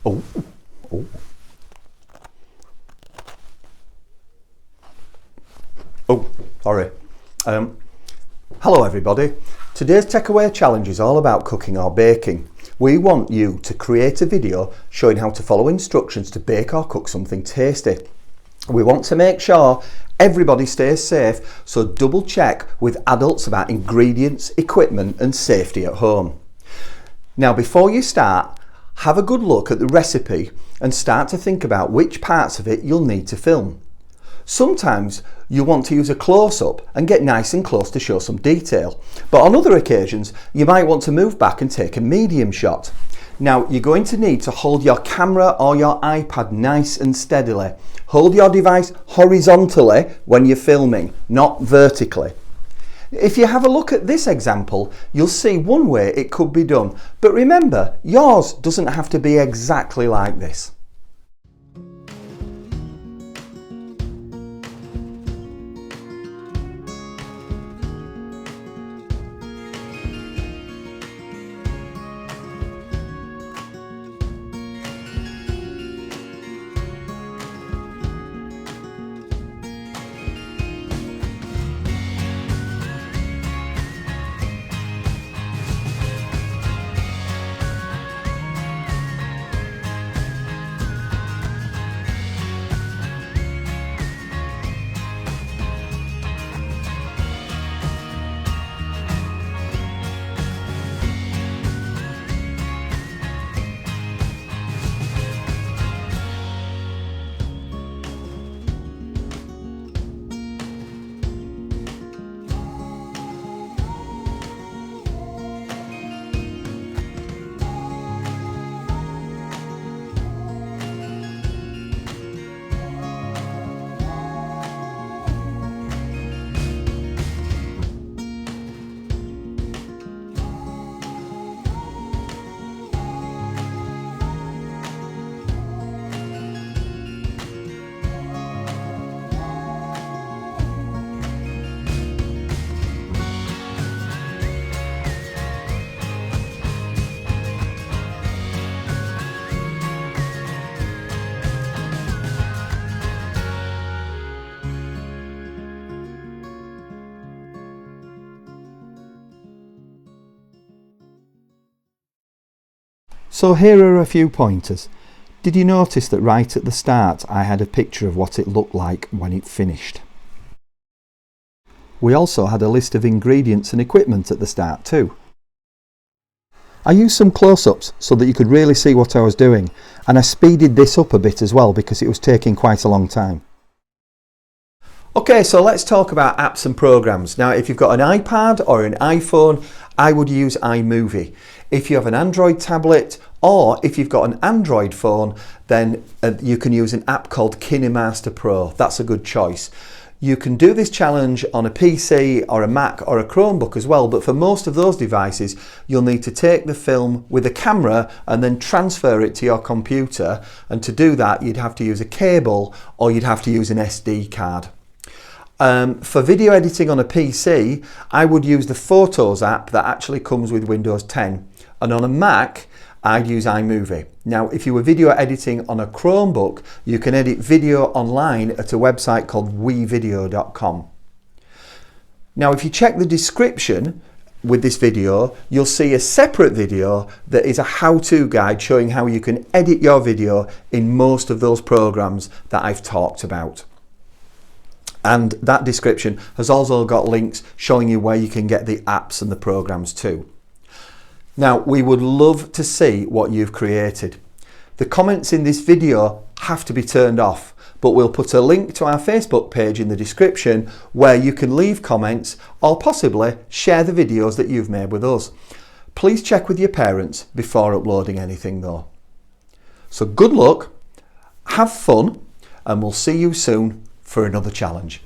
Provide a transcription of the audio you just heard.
Oh, oh. Oh, sorry. Hello everybody. Today's takeaway challenge is all about cooking or baking. We want you to create a video showing how to follow instructions to bake or cook something tasty. We want to make sure everybody stays safe, so double check with adults about ingredients, equipment and safety at home. Now before you start, have a good look at the recipe and start to think about which parts of it you'll need to film. Sometimes you want to use a close-up and get nice and close to show some detail, but on other occasions you might want to move back and take a medium shot. Now you're going to need to hold your camera or your iPad nice and steadily. Hold your device horizontally when you're filming, not vertically. If you have a look at this example, you'll see one way it could be done, but remember, yours doesn't have to be exactly like this. So here are a few pointers. Did you notice that right at the start I had a picture of what it looked like when it finished? We also had a list of ingredients and equipment at the start too. I used some close-ups so that you could really see what I was doing, and I speeded this up a bit as well because it was taking quite a long time. Okay, so let's talk about apps and programs. Now if you've got an iPad or an iPhone, I would use iMovie. If you have an Android tablet or if you've got an Android phone, then you can use an app called KineMaster Pro. That's a good choice. You can do this challenge on a PC or a Mac or a Chromebook as well, but for most of those devices you'll need to take the film with a camera and then transfer it to your computer, and to do that you'd have to use a cable or you'd have to use an SD card. For video editing on a PC, I would use the Photos app that actually comes with Windows 10, and on a Mac I'd use iMovie. Now if you were video editing on a Chromebook, you can edit video online at a website called wevideo.com. Now if you check the description with this video, you'll see a separate video that is a how-to guide showing how you can edit your video in most of those programs that I've talked about. And that description has also got links showing you where you can get the apps and the programs too. Now we would love to see what you've created. The comments in this video have to be turned off, but we'll put a link to our Facebook page in the description where you can leave comments or possibly share the videos that you've made with us. Please check with your parents before uploading anything though. So good luck, have fun, and we'll see you soon for another challenge.